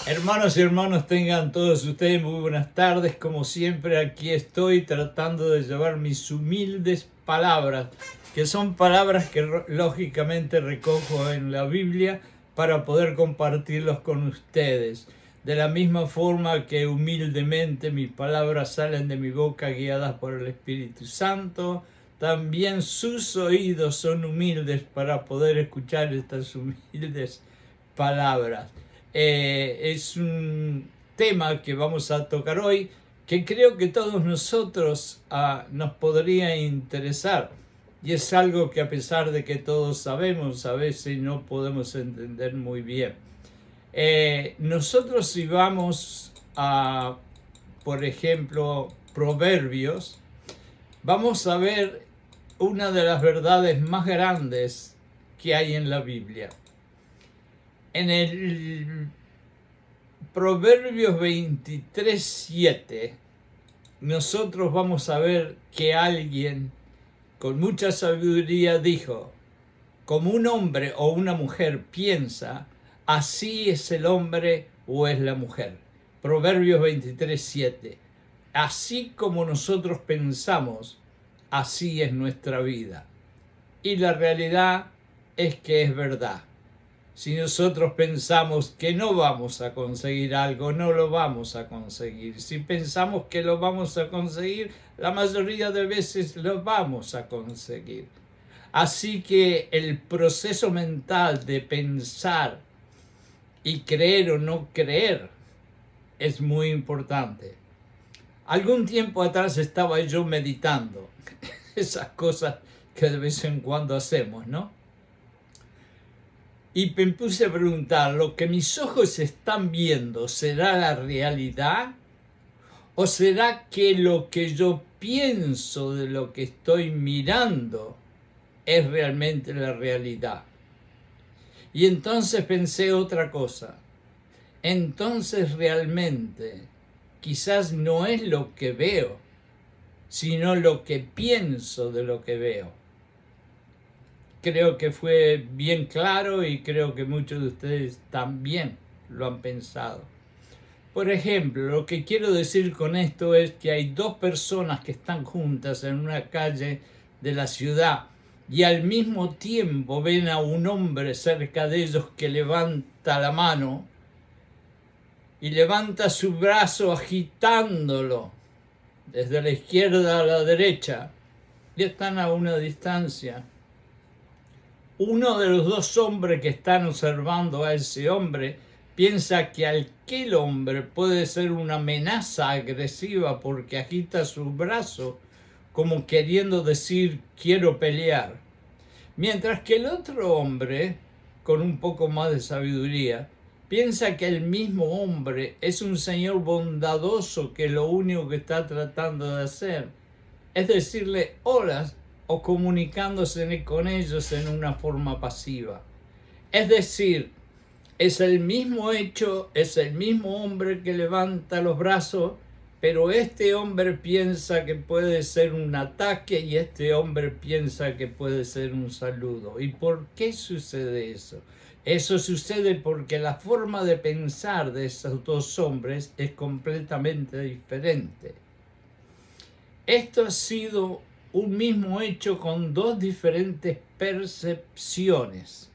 Hermanos y hermanos, tengan todos ustedes muy buenas tardes. Como siempre, aquí estoy tratando de llevar mis humildes palabras, que son palabras que lógicamente recojo en la Biblia para poder compartirlos con ustedes. De la misma forma que humildemente mis palabras salen de mi boca guiadas por el Espíritu Santo, también sus oídos son humildes para poder escuchar estas humildes palabras. Es un tema que vamos a tocar hoy que creo que todos nosotros nos podría interesar, y es algo que, a pesar de que todos sabemos, a veces no podemos entender muy bien. Nosotros, si vamos a, por ejemplo, Proverbios, vamos a ver una de las verdades más grandes que hay en la Biblia. En el Proverbios 23:7, nosotros vamos a ver que alguien con mucha sabiduría dijo: como un hombre o una mujer piensa, así es el hombre o es la mujer. Proverbios 23:7. Así como nosotros pensamos, así es nuestra vida. Y la realidad es que es verdad. Si nosotros pensamos que no vamos a conseguir algo, no lo vamos a conseguir. Si pensamos que lo vamos a conseguir, la mayoría de veces lo vamos a conseguir. Así que el proceso mental de pensar y creer o no creer es muy importante. Algún tiempo atrás estaba yo meditando, esas cosas que de vez en cuando hacemos, ¿no? Y me puse a preguntar: ¿lo que mis ojos están viendo será la realidad? ¿O será que lo que yo pienso de lo que estoy mirando es realmente la realidad? Y entonces pensé otra cosa. Entonces realmente quizás no es lo que veo, sino lo que pienso de lo que veo. Creo que fue bien claro y creo que muchos de ustedes también lo han pensado. Por ejemplo, lo que quiero decir con esto es que hay dos personas que están juntas en una calle de la ciudad y al mismo tiempo ven a un hombre cerca de ellos que levanta la mano y levanta su brazo agitándolo desde la izquierda a la derecha, y están a una distancia. Uno de los dos hombres que están observando a ese hombre piensa que aquel hombre puede ser una amenaza agresiva porque agita su brazo como queriendo decir: quiero pelear. Mientras que el otro hombre, con un poco más de sabiduría, piensa que el mismo hombre es un señor bondadoso que lo único que está tratando de hacer es decirle hola o comunicándose con ellos en una forma pasiva. Es decir, es el mismo hecho, es el mismo hombre que levanta los brazos, pero este hombre piensa que puede ser un ataque y este hombre piensa que puede ser un saludo. ¿Y por qué sucede eso? Eso sucede porque la forma de pensar de esos dos hombres es completamente diferente. Esto ha sido un mismo hecho con dos diferentes percepciones.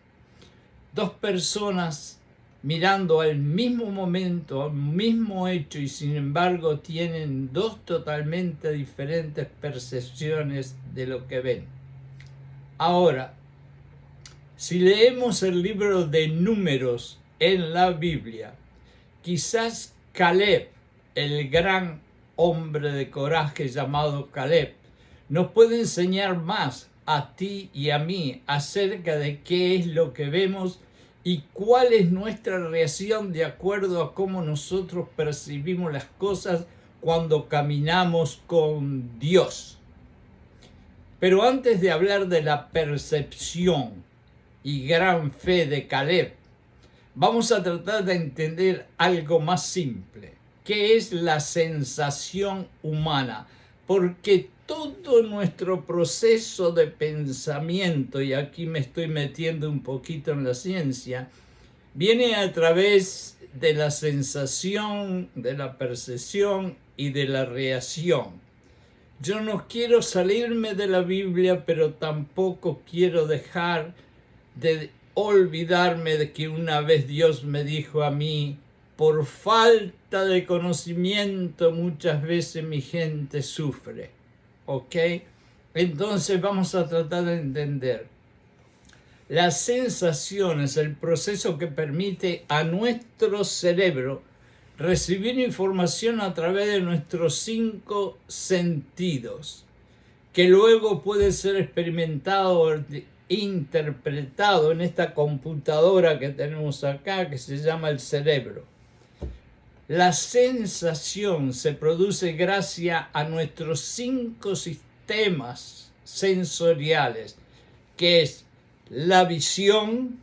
Dos personas mirando al mismo momento, al mismo hecho, y sin embargo tienen dos totalmente diferentes percepciones de lo que ven. Ahora, si leemos el libro de Números en la Biblia, quizás Caleb, el gran hombre de coraje llamado Caleb, nos puede enseñar más a ti y a mí acerca de qué es lo que vemos y cuál es nuestra reacción de acuerdo a cómo nosotros percibimos las cosas cuando caminamos con Dios. Pero antes de hablar de la percepción y gran fe de Caleb, vamos a tratar de entender algo más simple, que es la sensación humana, porque todo nuestro proceso de pensamiento, y aquí me estoy metiendo un poquito en la ciencia, viene a través de la sensación, de la percepción y de la reacción. Yo no quiero salirme de la Biblia, pero tampoco quiero dejar de olvidarme de que una vez Dios me dijo a mí: por falta de conocimiento muchas veces mi gente sufre. ¿Ok? Entonces vamos a tratar de entender. La sensación es el proceso que permite a nuestro cerebro recibir información a través de nuestros 5 sentidos, que luego puede ser experimentado o interpretado en esta computadora que tenemos acá, que se llama el cerebro. La sensación se produce gracias a nuestros 5 sistemas sensoriales, que es la visión,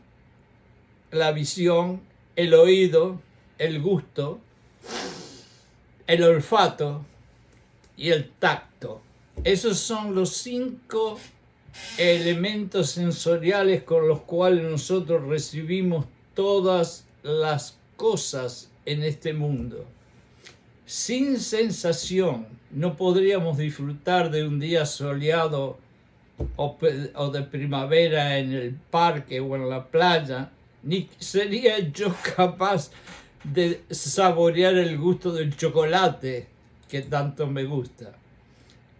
el oído, el gusto, el olfato y el tacto. Esos son los 5 elementos sensoriales con los cuales nosotros recibimos todas las cosas en este mundo. Sin sensación no podríamos disfrutar de un día soleado o de primavera en el parque o en la playa, ni sería yo capaz de saborear el gusto del chocolate que tanto me gusta.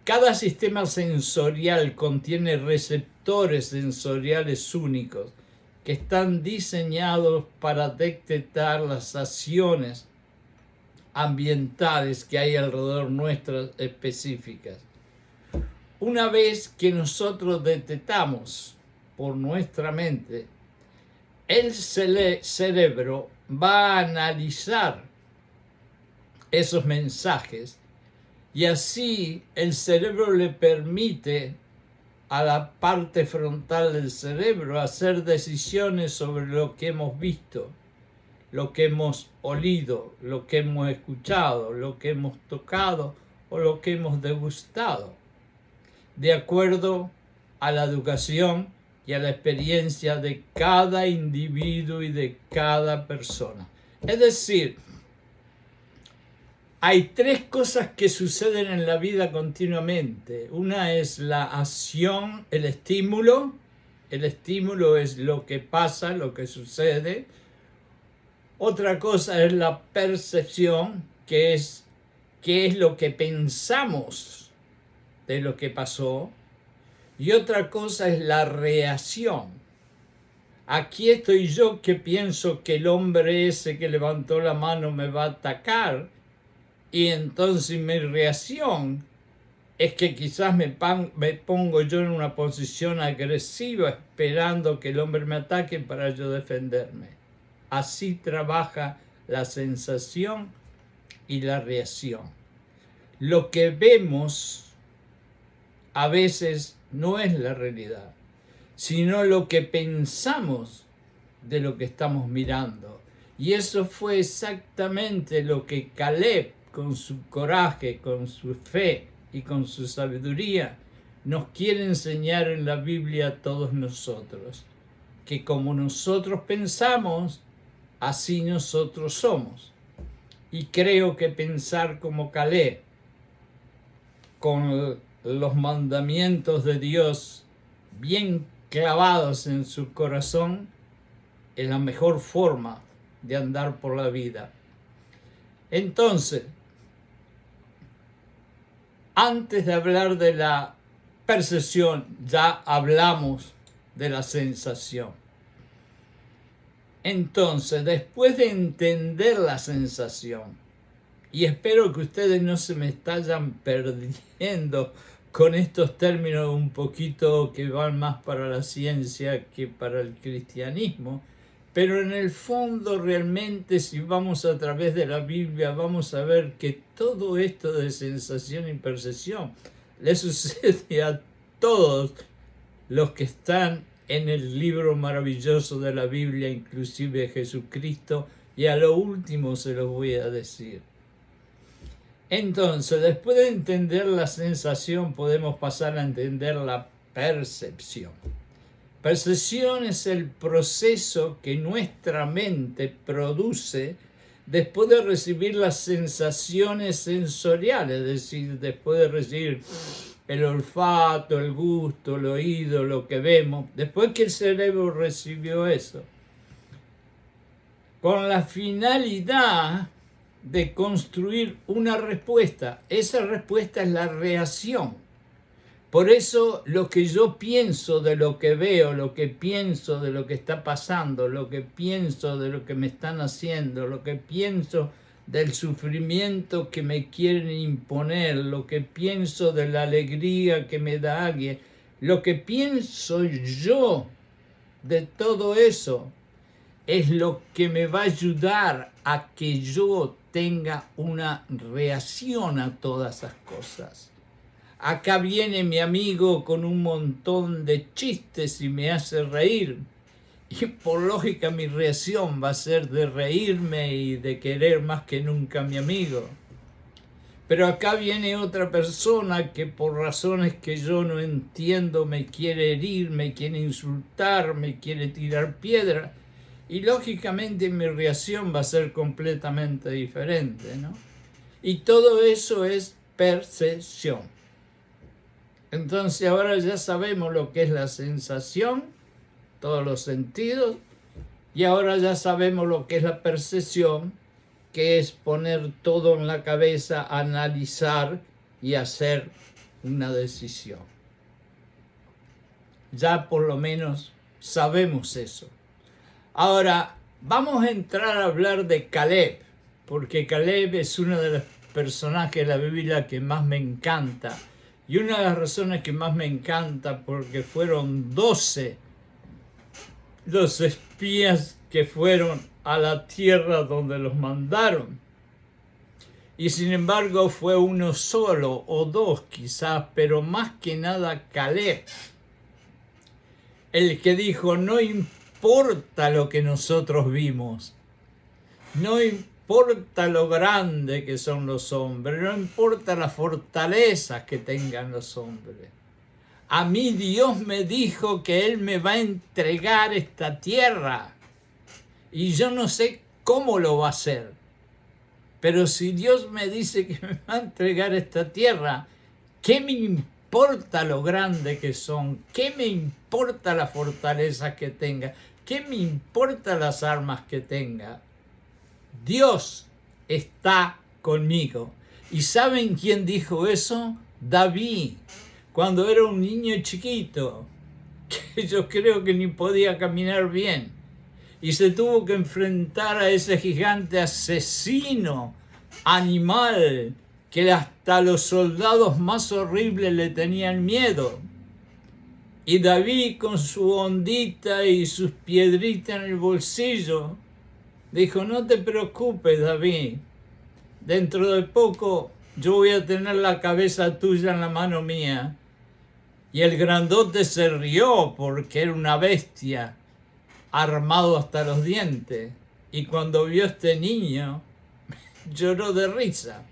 Cada sistema sensorial contiene receptores sensoriales únicos que están diseñados para detectar las acciones ambientales que hay alrededor nuestras específicas. Una vez que nosotros detectamos por nuestra mente, el cerebro va a analizar esos mensajes y así el cerebro le permite a la parte frontal del cerebro hacer decisiones sobre lo que hemos visto, lo que hemos olido, lo que hemos escuchado, lo que hemos tocado o lo que hemos degustado, de acuerdo a la educación y a la experiencia de cada individuo y de cada persona. Es decir, hay 3 cosas que suceden en la vida continuamente. Una es la acción, el estímulo. El estímulo es lo que pasa, lo que sucede. Otra cosa es la percepción, que es qué es lo que pensamos de lo que pasó. Y otra cosa es la reacción. Aquí estoy yo que pienso que el hombre ese que levantó la mano me va a atacar. Y entonces mi reacción es que quizás me pongo yo en una posición agresiva esperando que el hombre me ataque para yo defenderme. Así trabaja la sensación y la reacción. Lo que vemos a veces no es la realidad, sino lo que pensamos de lo que estamos mirando. Y eso fue exactamente lo que Caleb, con su coraje, con su fe y con su sabiduría, nos quiere enseñar en la Biblia a todos nosotros. Que como nosotros pensamos, así nosotros somos. Y creo que pensar como Caleb, con los mandamientos de Dios bien clavados en su corazón, es la mejor forma de andar por la vida. Entonces, antes de hablar de la percepción, ya hablamos de la sensación. Entonces, después de entender la sensación, y espero que ustedes no se me vayan perdiendo con estos términos un poquito que van más para la ciencia que para el cristianismo, pero en el fondo realmente si vamos a través de la Biblia vamos a ver que todo esto de sensación y percepción le sucede a todos los que están en el libro maravilloso de la Biblia, inclusive Jesucristo, y a lo último se los voy a decir. Entonces, después de entender la sensación, podemos pasar a entender la percepción. Percepción es el proceso que nuestra mente produce después de recibir las sensaciones sensoriales, es decir, después de recibir el olfato, el gusto, el oído, lo que vemos, después que el cerebro recibió eso, con la finalidad de construir una respuesta. Esa respuesta es la reacción. Por eso lo que yo pienso de lo que veo, lo que pienso de lo que está pasando, lo que pienso de lo que me están haciendo, lo que pienso del sufrimiento que me quieren imponer, lo que pienso de la alegría que me da alguien, lo que pienso yo de todo eso es lo que me va a ayudar a que yo tenga una reacción a todas esas cosas. Acá viene mi amigo con un montón de chistes y me hace reír. Y por lógica mi reacción va a ser de reírme y de querer más que nunca a mi amigo. Pero acá viene otra persona que por razones que yo no entiendo me quiere herir, me quiere insultar, me quiere tirar piedra. Y lógicamente mi reacción va a ser completamente diferente, ¿no? Y todo eso es percepción. Entonces ahora ya sabemos lo que es la sensación, todos los sentidos, y ahora ya sabemos lo que es la percepción, que es poner todo en la cabeza, analizar y hacer una decisión. Ya por lo menos sabemos eso. Ahora vamos a entrar a hablar de Caleb, porque Caleb es uno de los personajes de la Biblia que más me encanta. Y una de las razones que más me encanta porque fueron 12 los espías que fueron a la tierra donde los mandaron. Y sin embargo fue uno solo o dos quizás, pero más que nada Caleb, el que dijo: no importa lo que nosotros vimos, no importa lo grande que son los hombres, no importa las fortalezas que tengan los hombres. A mí Dios me dijo que Él me va a entregar esta tierra y yo no sé cómo lo va a hacer. Pero si Dios me dice que me va a entregar esta tierra, ¿qué me importa lo grande que son? ¿Qué me importa la fortaleza que tenga? ¿Qué me importa las armas que tenga? Dios está conmigo. ¿Y saben quién dijo eso? David, cuando era un niño chiquito, que yo creo que ni podía caminar bien, y se tuvo que enfrentar a ese gigante asesino, animal, que hasta los soldados más horribles le tenían miedo. Y David, con su ondita y sus piedritas en el bolsillo, dijo: no te preocupes, David, dentro de poco yo voy a tener la cabeza tuya en la mano mía. Y el grandote se rió porque era una bestia, armado hasta los dientes. Y cuando vio a este niño, lloró de risa.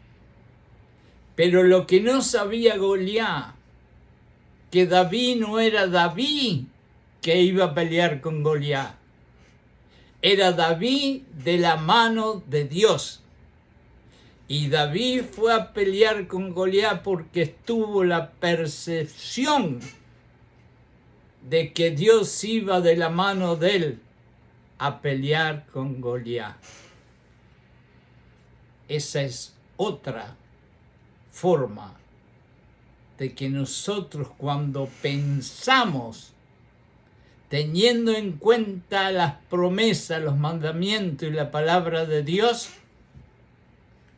Pero lo que no sabía Goliat, que David no era David que iba a pelear con Goliat. Era David de la mano de Dios. Y David fue a pelear con Goliat porque tuvo la percepción de que Dios iba de la mano de él a pelear con Goliat. Esa es otra forma de que nosotros, cuando pensamos, teniendo en cuenta las promesas, los mandamientos y la palabra de Dios,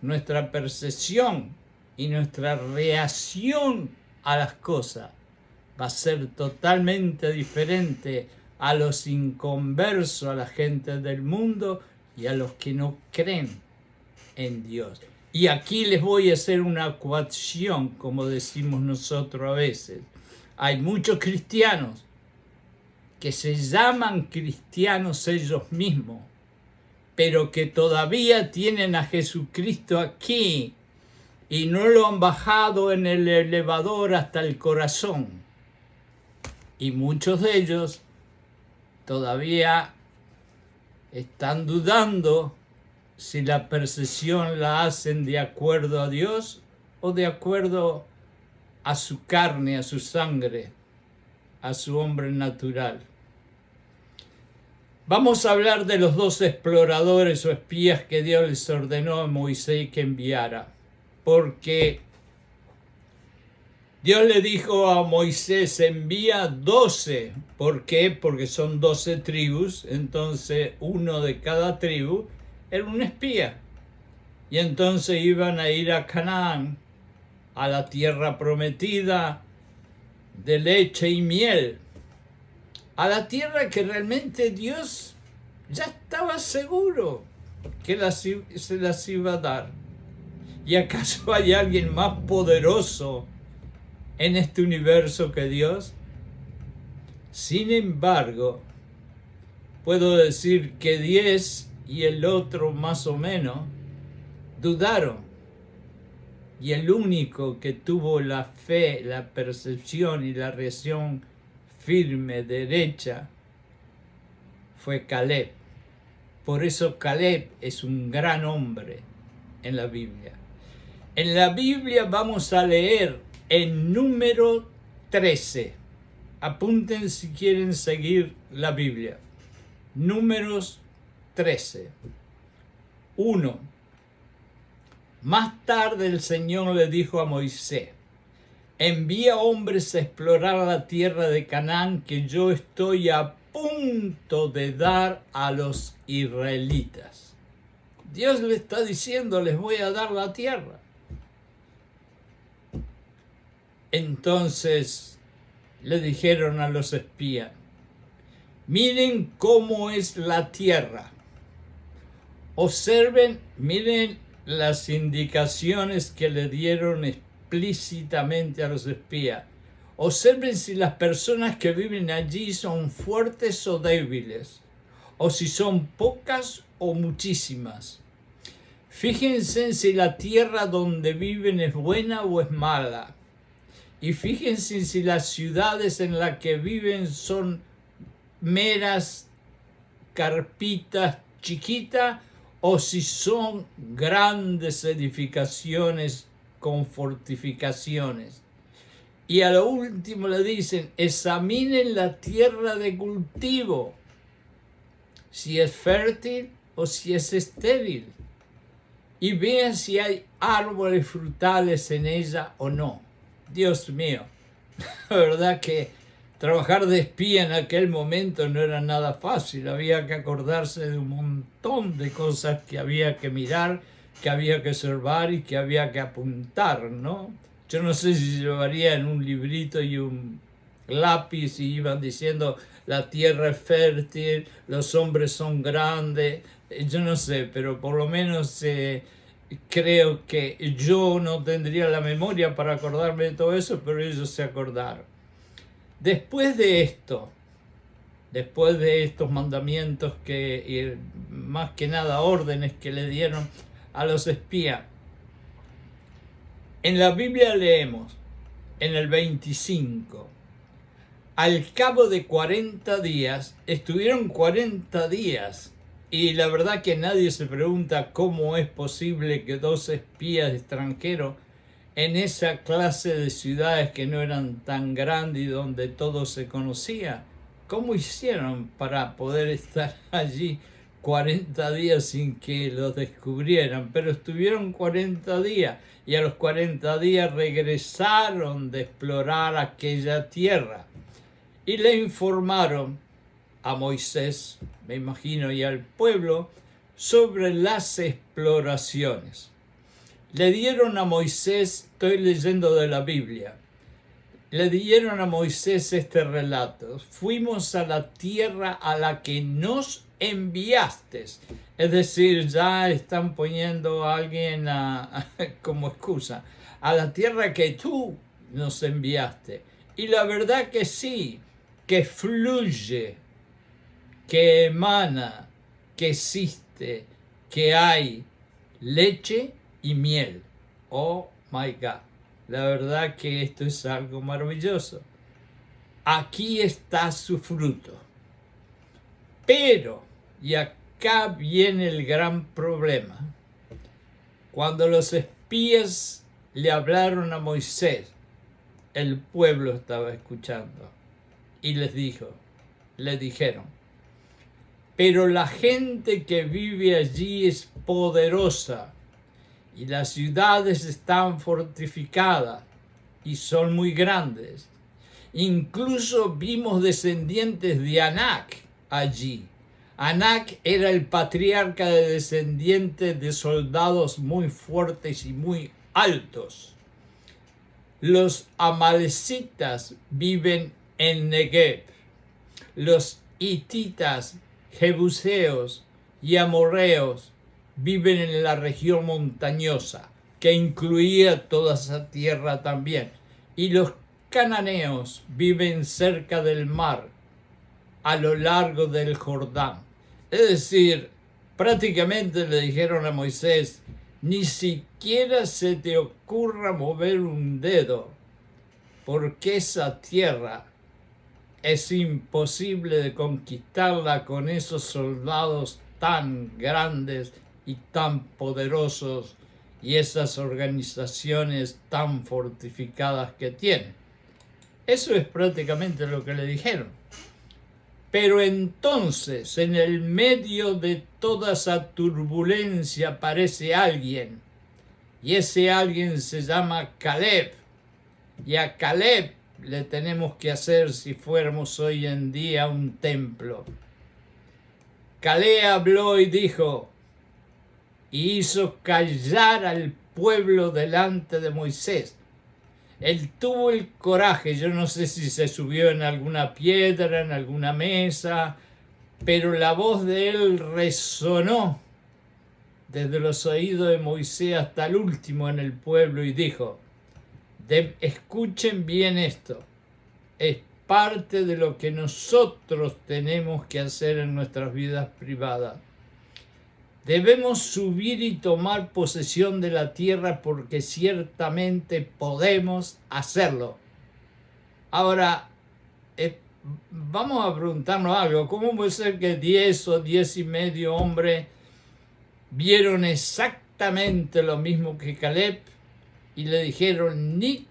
nuestra percepción y nuestra reacción a las cosas va a ser totalmente diferente a los inconversos, a la gente del mundo y a los que no creen en Dios. Y aquí les voy a hacer una coacción, como decimos nosotros a veces. Hay muchos cristianos que se llaman cristianos ellos mismos, pero que todavía tienen a Jesucristo aquí y no lo han bajado en el elevador hasta el corazón. Y muchos de ellos todavía están dudando si la percepción la hacen de acuerdo a Dios o de acuerdo a su carne, a su sangre, a su hombre natural. Vamos a hablar de los dos exploradores o espías que Dios les ordenó a Moisés que enviara, porque Dios le dijo a Moisés, envía 12. ¿Por qué? Porque son 12 tribus, entonces uno de cada tribu era un espía. Y entonces iban a ir a Canaán, a la tierra prometida de leche y miel, a la tierra que realmente Dios ya estaba seguro que se las iba a dar. ¿Y acaso hay alguien más poderoso en este universo que Dios? Sin embargo, puedo decir que 10 y el otro más o menos dudaron. Y el único que tuvo la fe, la percepción y la reacción firme, derecha, fue Caleb. Por eso Caleb es un gran hombre en la Biblia. En la Biblia vamos a leer en Número 13. Apunten si quieren seguir la Biblia. Números 13. 1. Más tarde el Señor le dijo a Moisés, envía hombres a explorar la tierra de Canaán que yo estoy a punto de dar a los israelitas. Dios le está diciendo, les voy a dar la tierra. Entonces le dijeron a los espías, miren cómo es la tierra. Observen, miren las indicaciones que le dieron explícitamente a los espías. Observen si las personas que viven allí son fuertes o débiles, o si son pocas o muchísimas. Fíjense si la tierra donde viven es buena o es mala. Y fíjense si las ciudades en las que viven son meras carpitas chiquitas o si son grandes edificaciones con fortificaciones. Y a lo último le dicen, examinen la tierra de cultivo, si es fértil o si es estéril, y vean si hay árboles frutales en ella o no. Dios mío, la verdad que trabajar de espía en aquel momento no era nada fácil, había que acordarse de un montón de cosas que había que mirar, que había que observar y que había que apuntar, ¿no? Yo no sé si llevarían un librito y un lápiz y iban diciendo la tierra es fértil, los hombres son grandes, yo no sé, pero por lo menos creo que yo no tendría la memoria para acordarme de todo eso, pero ellos se acordaron. Después de esto, después de estos mandamientos que, más que nada órdenes que le dieron a los espías, en la Biblia leemos, en el 25, al cabo de 40 días, estuvieron 40 días, y la verdad que nadie se pregunta cómo es posible que 2 espías extranjeros en esa clase de ciudades que no eran tan grandes y donde todo se conocía, ¿cómo hicieron para poder estar allí 40 días sin que los descubrieran? Pero estuvieron 40 días y a los 40 días regresaron de explorar aquella tierra y le informaron a Moisés, me imagino, y al pueblo sobre las exploraciones. Le dieron a Moisés, estoy leyendo de la Biblia, le dieron a Moisés este relato. Fuimos a la tierra a la que nos enviaste. Es decir, ya están poniendo a alguien como excusa. A la tierra que tú nos enviaste. Y la verdad que sí, que fluye, que emana, que existe, que hay leche y miel. Oh my God. La verdad que esto es algo maravilloso. Aquí está su fruto. Pero, y acá acá viene el gran problema. Cuando los espías le hablaron a Moisés, el pueblo estaba escuchando y le dijeron, pero la gente que vive allí es poderosa y las ciudades están fortificadas y son muy grandes. Incluso vimos descendientes de Anac allí. Anac era el patriarca de descendientes de soldados muy fuertes y muy altos. Los amalecitas viven en Negev. Los hititas, jebuseos y amorreos viven en la región montañosa, que incluía toda esa tierra también. Y los cananeos viven cerca del mar, a lo largo del Jordán. Es decir, prácticamente le dijeron a Moisés, ni siquiera se te ocurra mover un dedo, porque esa tierra es imposible de conquistarla con esos soldados tan grandes y tan poderosos y esas organizaciones tan fortificadas que tienen. Eso es prácticamente lo que le dijeron. Pero entonces, en el medio de toda esa turbulencia aparece alguien, y ese alguien se llama Caleb, y a Caleb le tenemos que hacer, si fuéramos hoy en día, un templo. Caleb habló y dijo, y hizo callar al pueblo delante de Moisés. Él tuvo el coraje, yo no sé si se subió en alguna piedra, en alguna mesa, pero la voz de él resonó desde los oídos de Moisés hasta el último en el pueblo y dijo, escuchen bien esto, es parte de lo que nosotros tenemos que hacer en nuestras vidas privadas. Debemos subir y tomar posesión de la tierra porque ciertamente podemos hacerlo. Ahora, vamos a preguntarnos algo. ¿Cómo puede ser que 10 o 10 y medio hombres vieron exactamente lo mismo que Caleb y le dijeron, ni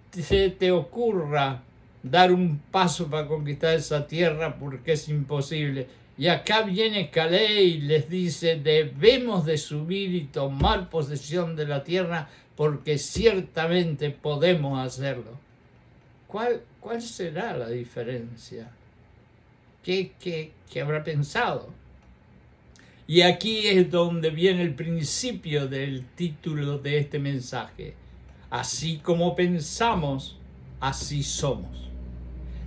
se te ocurra dar un paso para conquistar esa tierra porque es imposible? Y acá viene Caleb y les dice, debemos de subir y tomar posesión de la tierra porque ciertamente podemos hacerlo. ¿Cuál será la diferencia? ¿Qué habrá pensado? Y aquí es donde viene el principio del título de este mensaje. Así como pensamos, así somos.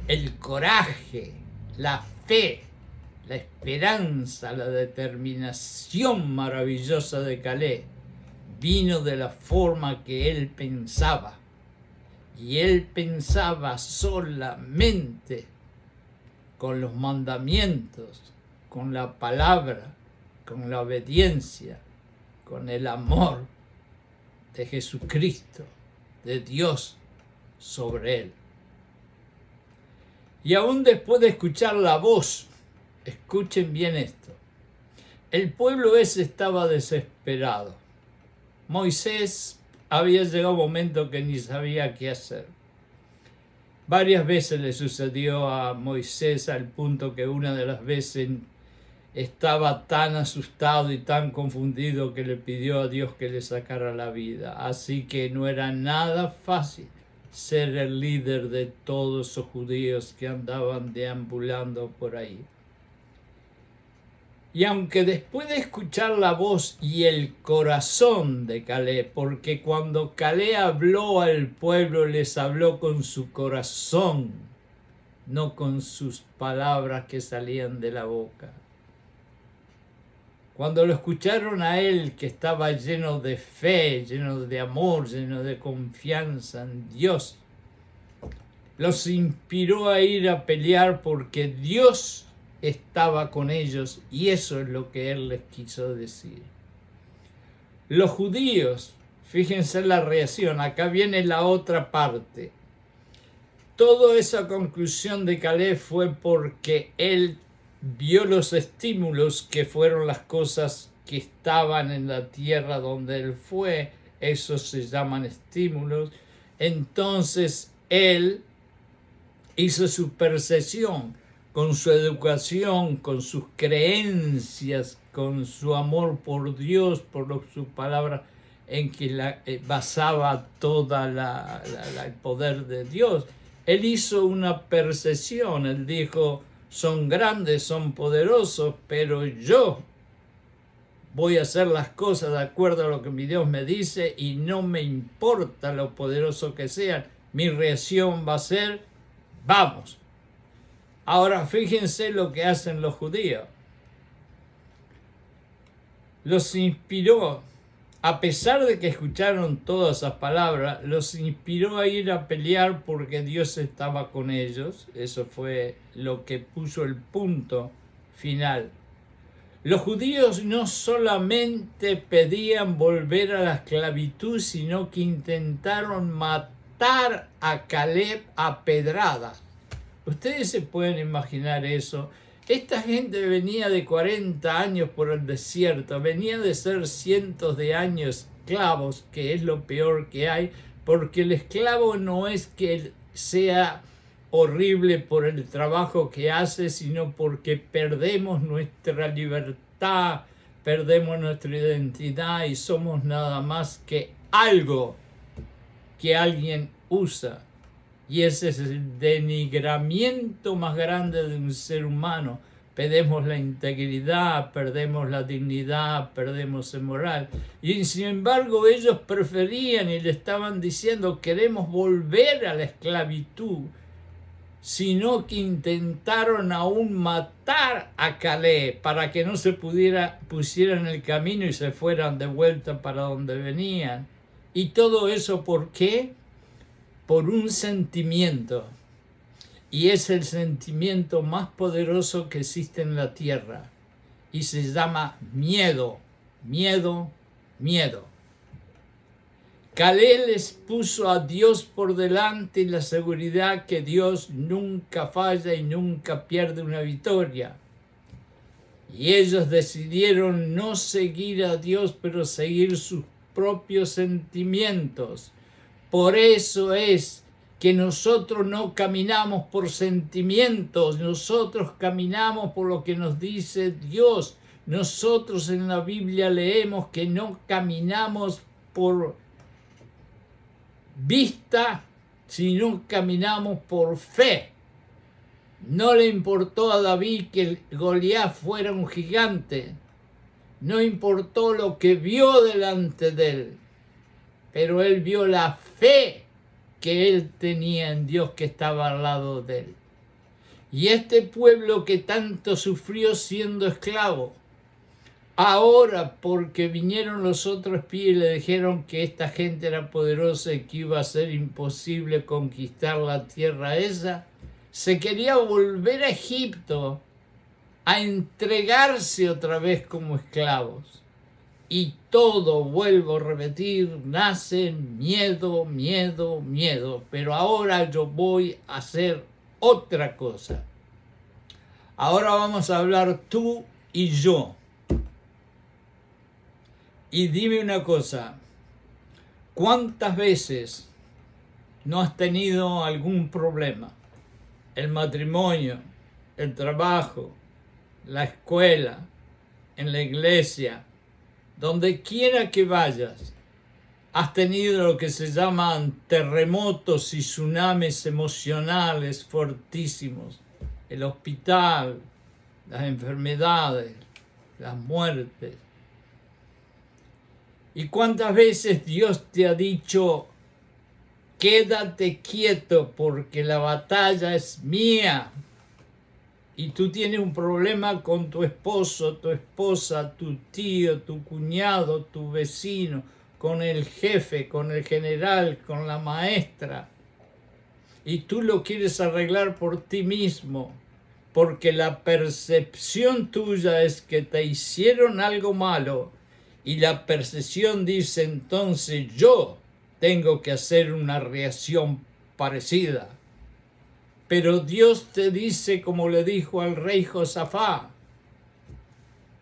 El coraje, la fe, la esperanza, la determinación maravillosa de Caleb vino de la forma que él pensaba. Y él pensaba solamente con los mandamientos, con la palabra, con la obediencia, con el amor de Jesucristo, de Dios sobre él. Y aún después de escuchar la voz, escuchen bien esto, el pueblo ese estaba desesperado. Moisés había llegado un momento que ni sabía qué hacer. Varias veces le sucedió a Moisés al punto que una de las veces estaba tan asustado y tan confundido que le pidió a Dios que le sacara la vida. Así que no era nada fácil ser el líder de todos esos judíos que andaban deambulando por ahí. Y aunque después de escuchar la voz y el corazón de Caleb, porque cuando Caleb habló al pueblo, les habló con su corazón, no con sus palabras que salían de la boca. Cuando lo escucharon a él, que estaba lleno de fe, lleno de amor, lleno de confianza en Dios, los inspiró a ir a pelear porque Dios estaba con ellos, y eso es lo que él les quiso decir. Los judíos, fíjense la reacción, acá viene la otra parte. Toda esa conclusión de Caleb fue porque él vio los estímulos que fueron las cosas que estaban en la tierra donde él fue, esos se llaman estímulos. Entonces él hizo su percepción con su educación, con sus creencias, con su amor por Dios, por su palabra en que basaba toda el poder de Dios. Él hizo una percepción, él dijo, son grandes, son poderosos, pero yo voy a hacer las cosas de acuerdo a lo que mi Dios me dice y no me importa lo poderoso que sean. Mi reacción va a ser, vamos. Ahora fíjense lo que hacen los judíos. Los inspiró, a pesar de que escucharon todas esas palabras, los inspiró a ir a pelear porque Dios estaba con ellos. Eso fue lo que puso el punto final. Los judíos no solamente pedían volver a la esclavitud, sino que intentaron matar a Caleb a pedradas. Ustedes se pueden imaginar eso. Esta gente venía de 40 años por el desierto, venía de ser cientos de años esclavos, que es lo peor que hay, porque el esclavo no es que sea horrible por el trabajo que hace, sino porque perdemos nuestra libertad, perdemos nuestra identidad y somos nada más que algo que alguien usa. Y ese es el denigramiento más grande de un ser humano. Perdemos la integridad, perdemos la dignidad, perdemos el moral. Y sin embargo ellos preferían y le estaban diciendo queremos volver a la esclavitud, sino que intentaron aún matar a Caleb para que no se pusieran en el camino y se fueran de vuelta para donde venían. Y todo eso, ¿por qué? Por un sentimiento, y es el sentimiento más poderoso que existe en la tierra, y se llama miedo, miedo, miedo. Caleb les puso a Dios por delante y la seguridad que Dios nunca falla y nunca pierde una victoria. Y ellos decidieron no seguir a Dios, pero seguir sus propios sentimientos. Por eso es que nosotros no caminamos por sentimientos, nosotros caminamos por lo que nos dice Dios. Nosotros en la Biblia leemos que no caminamos por vista, sino caminamos por fe. No le importó a David que Goliat fuera un gigante, no importó lo que vio delante de él, pero él vio la fe que él tenía en Dios que estaba al lado de él. Y este pueblo que tanto sufrió siendo esclavo, ahora porque vinieron los otros espías y le dijeron que esta gente era poderosa y que iba a ser imposible conquistar la tierra esa, se quería volver a Egipto a entregarse otra vez como esclavos. Y todo, vuelvo a repetir, nace miedo, miedo, miedo. Pero ahora yo voy a hacer otra cosa. Ahora vamos a hablar tú y yo. Y dime una cosa, ¿cuántas veces no has tenido algún problema? El matrimonio, el trabajo, la escuela, en la iglesia, donde quiera que vayas, has tenido lo que se llaman terremotos y tsunamis emocionales fortísimos. El hospital, las enfermedades, las muertes. ¿Y cuántas veces Dios te ha dicho, quédate quieto porque la batalla es mía? Y tú tienes un problema con tu esposo, tu esposa, tu tío, tu cuñado, tu vecino, con el jefe, con el general, con la maestra. Y tú lo quieres arreglar por ti mismo, porque la percepción tuya es que te hicieron algo malo y la percepción dice entonces yo tengo que hacer una reacción parecida. Pero Dios te dice, como le dijo al rey Josafat,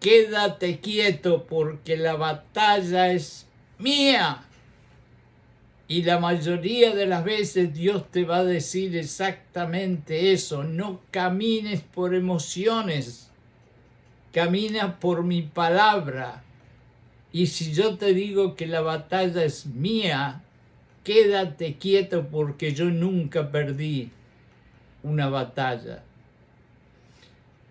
quédate quieto porque la batalla es mía. Y la mayoría de las veces Dios te va a decir exactamente eso. No camines por emociones, camina por mi palabra. Y si yo te digo que la batalla es mía, quédate quieto porque yo nunca perdí una batalla.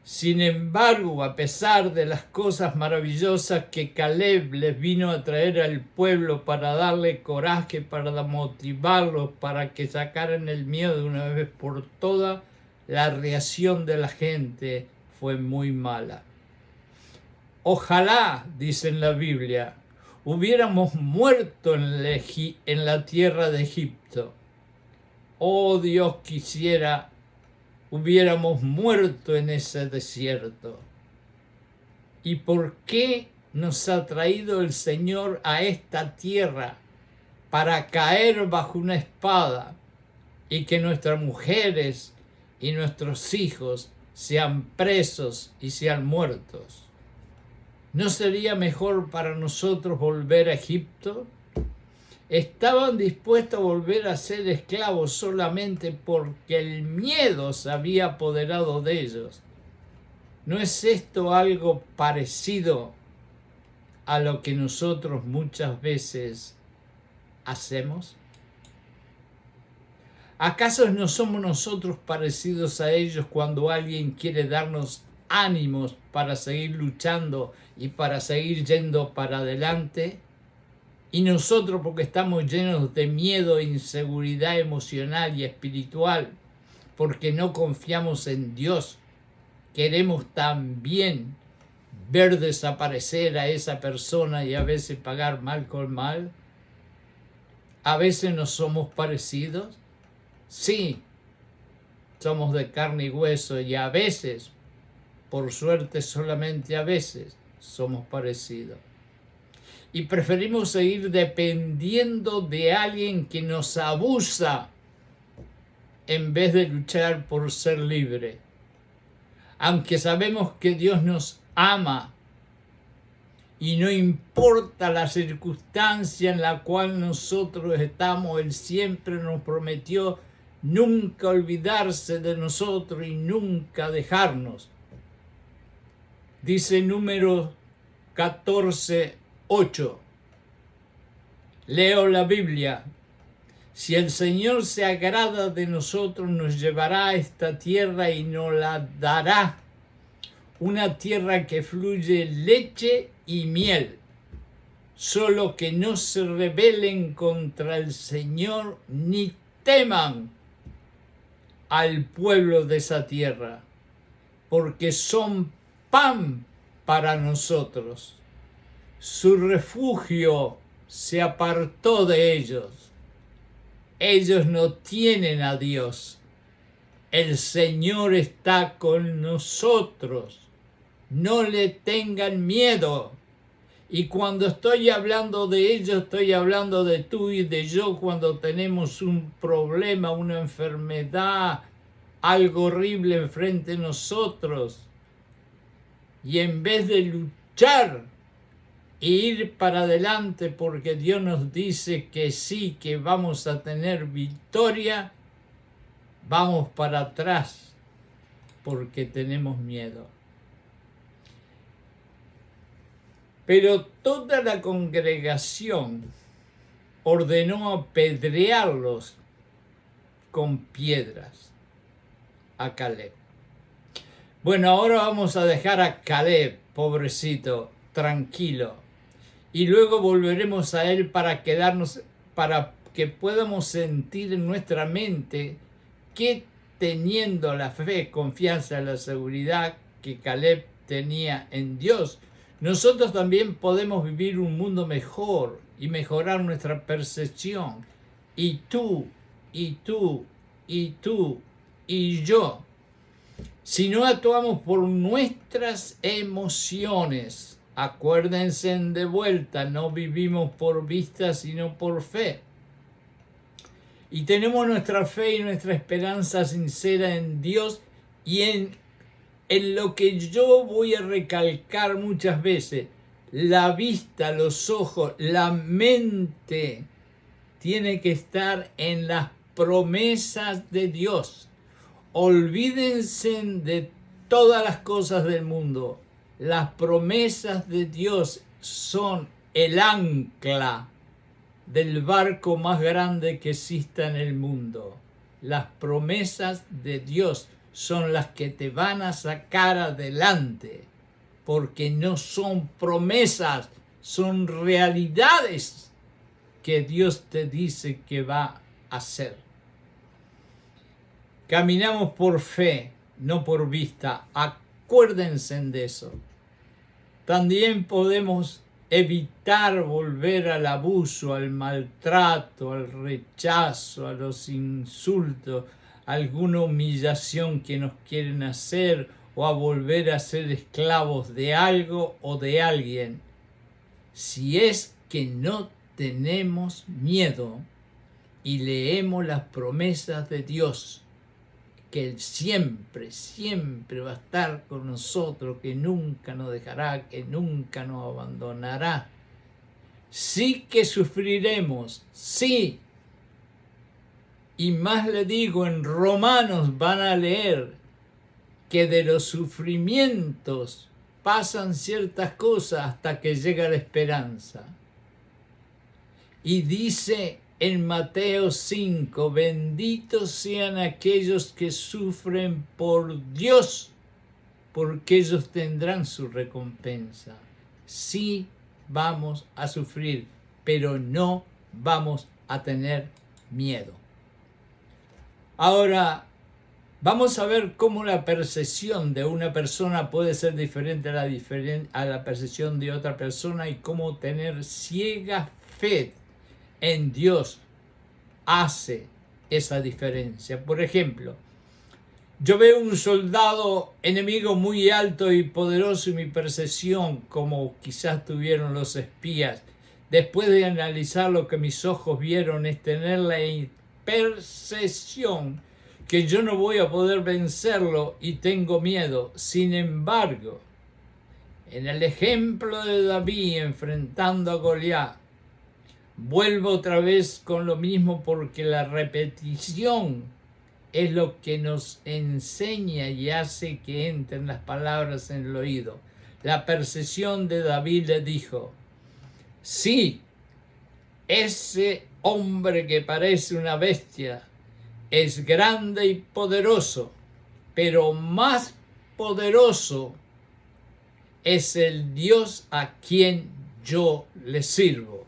Sin embargo, a pesar de las cosas maravillosas que Caleb les vino a traer al pueblo para darle coraje, para motivarlos, para que sacaran el miedo de una vez por todas, la reacción de la gente fue muy mala. Ojalá, dice en la Biblia, hubiéramos muerto en la tierra de Egipto. Oh Dios, quisiera hubiéramos muerto en ese desierto. ¿Y por qué nos ha traído el Señor a esta tierra? Para caer bajo una espada y que nuestras mujeres y nuestros hijos sean presos y sean muertos. ¿No sería mejor para nosotros volver a Egipto? Estaban dispuestos a volver a ser esclavos solamente porque el miedo se había apoderado de ellos. ¿No es esto algo parecido a lo que nosotros muchas veces hacemos? ¿Acaso no somos nosotros parecidos a ellos cuando alguien quiere darnos ánimos para seguir luchando y para seguir yendo para adelante? Y nosotros, porque estamos llenos de miedo e inseguridad emocional y espiritual, porque no confiamos en Dios, queremos también ver desaparecer a esa persona y a veces pagar mal con mal. ¿A veces no somos parecidos? Sí, somos de carne y hueso y a veces, por suerte solamente a veces, somos parecidos. Y preferimos seguir dependiendo de alguien que nos abusa en vez de luchar por ser libre. Aunque sabemos que Dios nos ama y no importa la circunstancia en la cual nosotros estamos, Él siempre nos prometió nunca olvidarse de nosotros y nunca dejarnos. Dice Números 14:8. Leo la Biblia. Si el Señor se agrada de nosotros, nos llevará a esta tierra y nos la dará. Una tierra que fluye leche y miel. Solo que no se rebelen contra el Señor ni teman al pueblo de esa tierra, porque son pan para nosotros. Su refugio se apartó de ellos. Ellos no tienen a Dios. El Señor está con nosotros. No le tengan miedo. Y cuando estoy hablando de ellos, estoy hablando de tú y de yo cuando tenemos un problema, una enfermedad, algo horrible enfrente de nosotros. Y en vez de luchar e ir para adelante porque Dios nos dice que sí, que vamos a tener victoria, vamos para atrás porque tenemos miedo. Pero toda la congregación ordenó apedrearlos con piedras a Caleb. Bueno, ahora vamos a dejar a Caleb, pobrecito, tranquilo. Y luego volveremos a él para que podamos sentir en nuestra mente que teniendo la fe, confianza, la seguridad que Caleb tenía en Dios, nosotros también podemos vivir un mundo mejor y mejorar nuestra percepción. Y tú, y tú, y tú, y yo. Si no actuamos por nuestras emociones, acuérdense de vuelta, no vivimos por vista, sino por fe. Y tenemos nuestra fe y nuestra esperanza sincera en Dios y en lo que yo voy a recalcar muchas veces. La vista, los ojos, la mente tiene que estar en las promesas de Dios. Olvídense de todas las cosas del mundo. Las promesas de Dios son el ancla del barco más grande que exista en el mundo. Las promesas de Dios son las que te van a sacar adelante, porque no son promesas, son realidades que Dios te dice que va a hacer. Caminamos por fe, no por vista. Acuérdense de eso. También podemos evitar volver al abuso, al maltrato, al rechazo, a los insultos, a alguna humillación que nos quieren hacer o a volver a ser esclavos de algo o de alguien. Si es que no tenemos miedo y leemos las promesas de Dios, que Él siempre, siempre va a estar con nosotros, que nunca nos dejará, que nunca nos abandonará. Sí que sufriremos, sí. Y más le digo, en Romanos van a leer que de los sufrimientos pasan ciertas cosas hasta que llega la esperanza. Y dice en Mateo 5, benditos sean aquellos que sufren por Dios, porque ellos tendrán su recompensa. Sí vamos a sufrir, pero no vamos a tener miedo. Ahora, vamos a ver cómo la percepción de una persona puede ser diferente a la percepción de otra persona y cómo tener ciega fe en Dios hace esa diferencia. Por ejemplo, yo veo un soldado enemigo muy alto y poderoso y mi percepción, como quizás tuvieron los espías, después de analizar lo que mis ojos vieron, es tener la percepción que yo no voy a poder vencerlo y tengo miedo. Sin embargo, en el ejemplo de David enfrentando a Goliat, vuelvo otra vez con lo mismo porque la repetición es lo que nos enseña y hace que entren las palabras en el oído. La percepción de David le dijo, sí, ese hombre que parece una bestia es grande y poderoso, pero más poderoso es el Dios a quien yo le sirvo.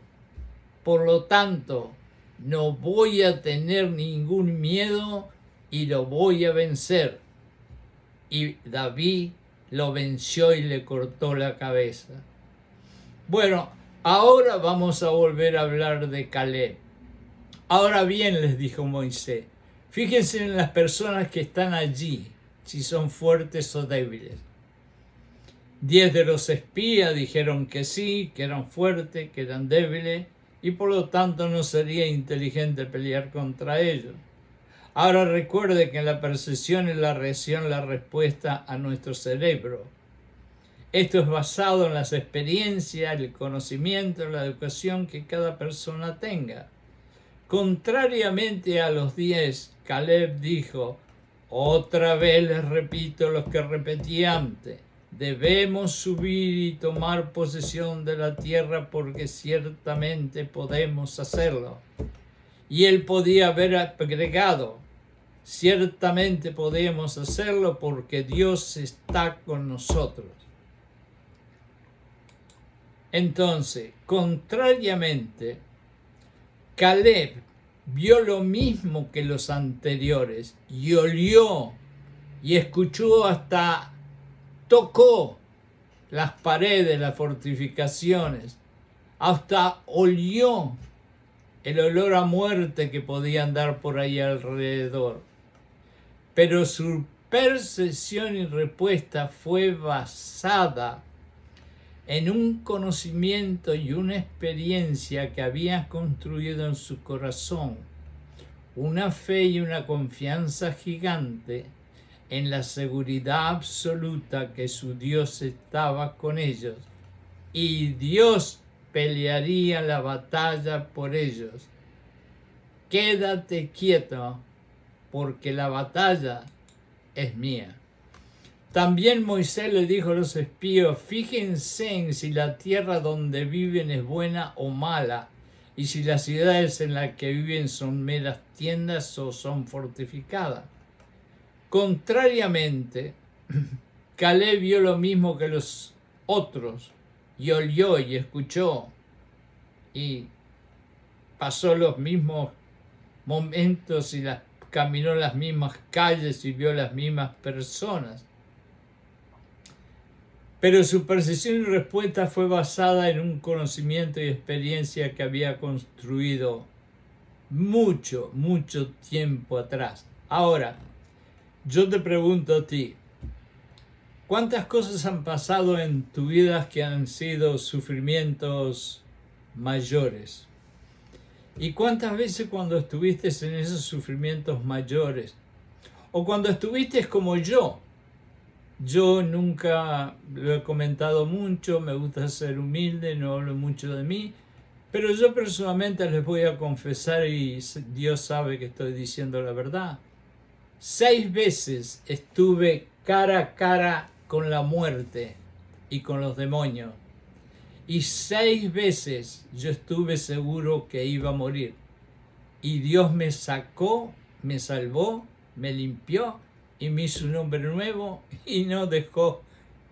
Por lo tanto, no voy a tener ningún miedo y lo voy a vencer. Y David lo venció y le cortó la cabeza. Bueno, ahora vamos a volver a hablar de Caleb. Ahora bien, les dijo Moisés, fíjense en las personas que están allí, si son fuertes o débiles. 10 de los espías dijeron que sí, que eran fuertes, que eran débiles, y por lo tanto no sería inteligente pelear contra ellos. Ahora recuerde que en la percepción y la reacción la respuesta a nuestro cerebro. Esto es basado en las experiencias, el conocimiento, la educación que cada persona tenga. Contrariamente a los 10, Caleb dijo, otra vez les repito lo que repetí antes, debemos subir y tomar posesión de la tierra porque ciertamente podemos hacerlo. Y él podía haber agregado, ciertamente podemos hacerlo porque Dios está con nosotros. Entonces, contrariamente, Caleb vio lo mismo que los anteriores y olió y escuchó hasta tocó las paredes, las fortificaciones, hasta olió el olor a muerte que podía andar por ahí alrededor. Pero su percepción y respuesta fue basada en un conocimiento y una experiencia que había construido en su corazón, una fe y una confianza gigante en la seguridad absoluta que su Dios estaba con ellos y Dios pelearía la batalla por ellos. Quédate quieto, porque la batalla es mía. También Moisés le dijo a los espías: fíjense en si la tierra donde viven es buena o mala, y si las ciudades en las que viven son meras tiendas o son fortificadas. Contrariamente, Caleb vio lo mismo que los otros, y olió y escuchó, y pasó los mismos momentos y caminó las mismas calles y vio las mismas personas. Pero su percepción y respuesta fue basada en un conocimiento y experiencia que había construido mucho tiempo atrás. Ahora, yo te pregunto a ti, ¿cuántas cosas han pasado en tu vida que han sido sufrimientos mayores? ¿Y cuántas veces cuando estuviste en esos sufrimientos mayores, o cuando estuviste como yo nunca lo he comentado mucho, me gusta ser humilde, no hablo mucho de mí, pero yo personalmente les voy a confesar, y Dios sabe que estoy diciendo la verdad, 6 veces estuve cara a cara con la muerte y con los demonios. Y 6 veces yo estuve seguro que iba a morir. Y Dios me sacó, me salvó, me limpió y me hizo un hombre nuevo y no dejó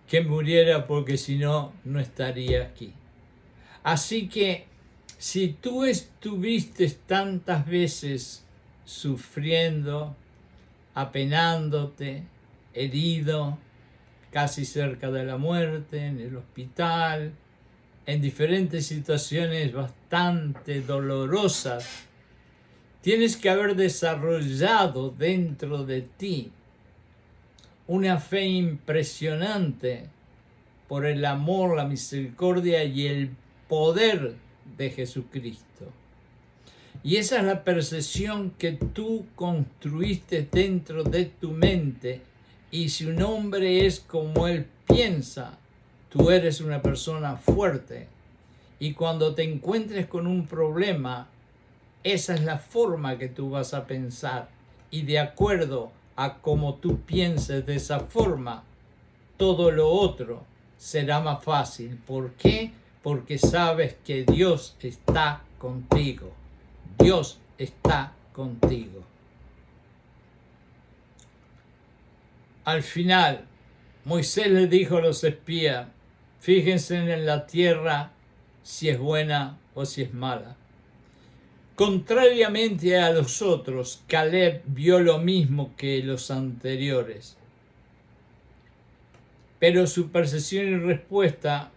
que muriera, porque si no, no estaría aquí. Así que si tú estuviste tantas veces sufriendo, apenándote, herido, casi cerca de la muerte, en el hospital, en diferentes situaciones bastante dolorosas, tienes que haber desarrollado dentro de ti una fe impresionante por el amor, la misericordia y el poder de Jesucristo. Y esa es la percepción que tú construiste dentro de tu mente. Y si un hombre es como él piensa, tú eres una persona fuerte. Y cuando te encuentres con un problema, esa es la forma que tú vas a pensar. Y de acuerdo a cómo tú pienses de esa forma, todo lo otro será más fácil. ¿Por qué? Porque sabes que Dios está contigo. Dios está contigo. Al final, Moisés le dijo a los espías: fíjense en la tierra si es buena o si es mala. Contrariamente a los otros, Caleb vio lo mismo que los anteriores. Pero su percepción y respuesta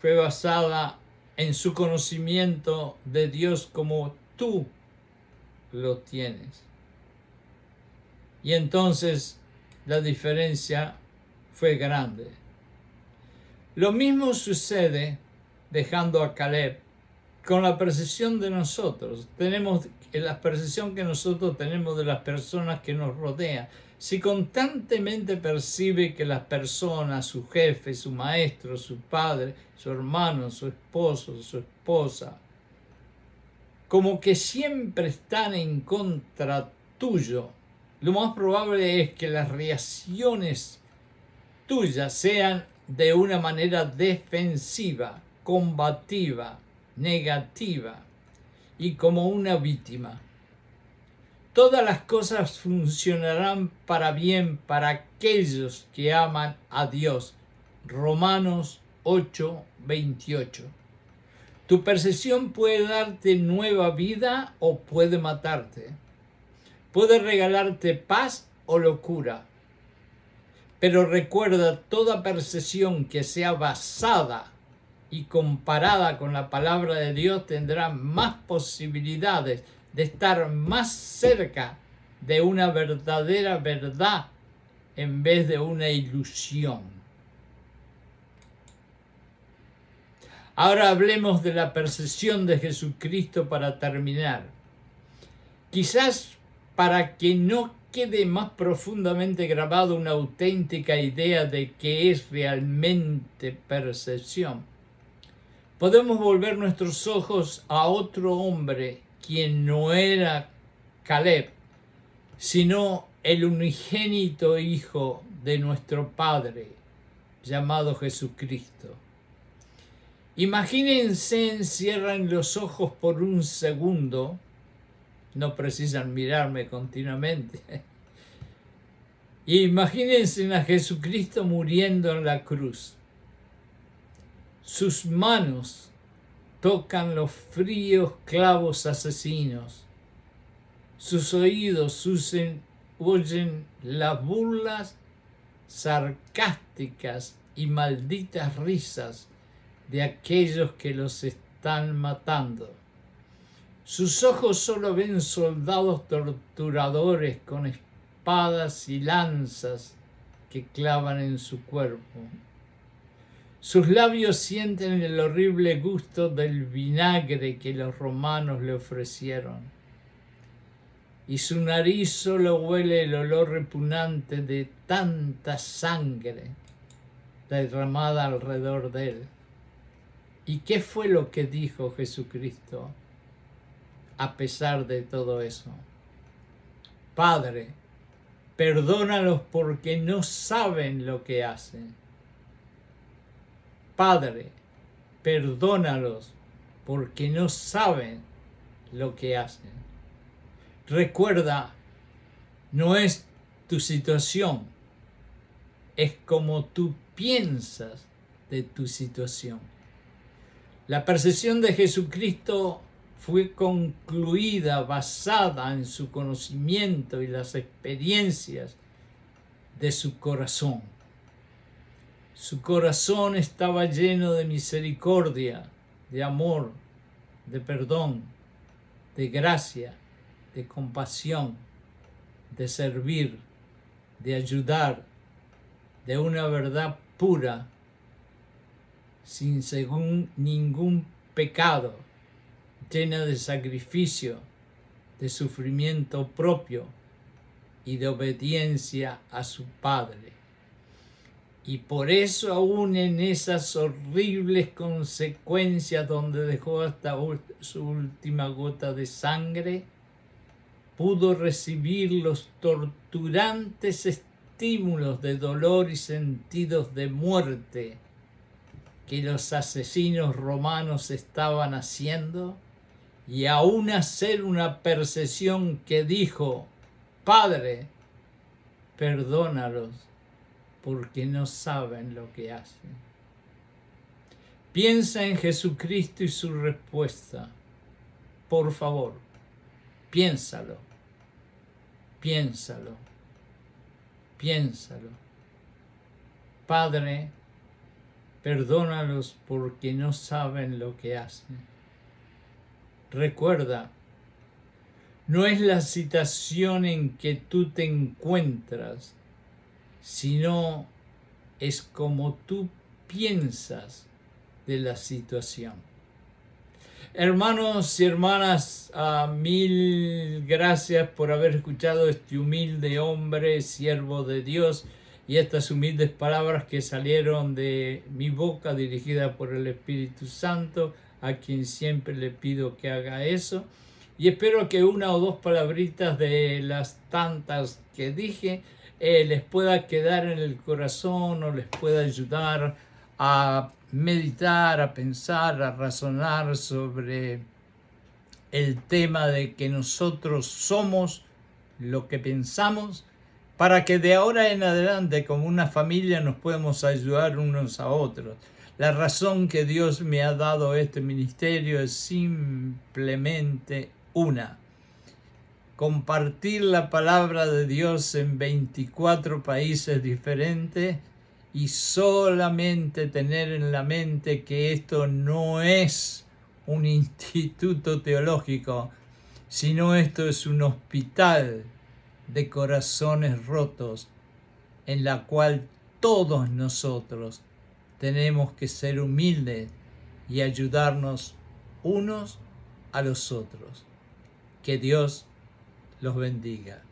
fue basada en su conocimiento de Dios como tú lo tienes. Y entonces la diferencia fue grande. Lo mismo sucede, dejando a Caleb, con la percepción de nosotros. Tenemos la percepción que nosotros tenemos de las personas que nos rodean. Si constantemente percibe que las personas, su jefe, su maestro, su padre, su hermano, su esposo, su esposa, como que siempre están en contra tuyo, lo más probable es que las reacciones tuyas sean de una manera defensiva, combativa, negativa y como una víctima. Todas las cosas funcionarán para bien para aquellos que aman a Dios. Romanos 8:28. Tu percepción puede darte nueva vida o puede matarte. Puede regalarte paz o locura. Pero recuerda, toda percepción que sea basada y comparada con la palabra de Dios tendrá más posibilidades de estar más cerca de una verdadera verdad en vez de una ilusión. Ahora hablemos de la percepción de Jesucristo para terminar. Quizás para que no quede más profundamente grabado una auténtica idea de qué es realmente percepción, podemos volver nuestros ojos a otro hombre, quien no era Caleb, sino el unigénito Hijo de nuestro Padre, llamado Jesucristo. Imagínense, cierran los ojos por un segundo, no precisan mirarme continuamente. Imagínense a Jesucristo muriendo en la cruz. Sus manos tocan los fríos clavos asesinos. Sus oídos oyen las burlas sarcásticas y malditas risas de aquellos que los están matando. Sus ojos solo ven soldados torturadores con espadas y lanzas que clavan en su cuerpo. Sus labios sienten el horrible gusto del vinagre que los romanos le ofrecieron. Y su nariz solo huele el olor repugnante de tanta sangre derramada alrededor de él. ¿Y qué fue lo que dijo Jesucristo a pesar de todo eso? Padre, perdónalos porque no saben lo que hacen. Padre, perdónalos porque no saben lo que hacen. Recuerda, no es tu situación, es como tú piensas de tu situación. La percepción de Jesucristo fue concluida basada en su conocimiento y las experiencias de su corazón. Su corazón estaba lleno de misericordia, de amor, de perdón, de gracia, de compasión, de servir, de ayudar, de una verdad pura, sin ningún pecado, llena de sacrificio, de sufrimiento propio y de obediencia a su Padre. Y por eso aún en esas horribles consecuencias donde dejó hasta su última gota de sangre, pudo recibir los torturantes estímulos de dolor y sentidos de muerte que los asesinos romanos estaban haciendo, y aún hacer una percepción que dijo: Padre, perdónalos porque no saben lo que hacen. Piensa en Jesucristo y su respuesta. Por favor, piénsalo, piénsalo, piénsalo. Padre, perdónalos porque no saben lo que hacen. Recuerda, no es la situación en que tú te encuentras, sino es como tú piensas de la situación. Hermanos y hermanas, mil gracias por haber escuchado este humilde hombre, siervo de Dios, y estas humildes palabras que salieron de mi boca, dirigida por el Espíritu Santo, a quien siempre le pido que haga eso. Y espero que una o dos palabritas de las tantas que dije les pueda quedar en el corazón o les pueda ayudar a meditar, a pensar, a razonar sobre el tema de que nosotros somos lo que pensamos, para que de ahora en adelante como una familia nos podamos ayudar unos a otros. La razón que Dios me ha dado este ministerio es simplemente una: compartir la palabra de Dios en 24 países diferentes, y solamente tener en la mente que esto no es un instituto teológico, sino esto es un hospital de corazones rotos, en la cual todos nosotros tenemos que ser humildes y ayudarnos unos a los otros. Que Dios los bendiga.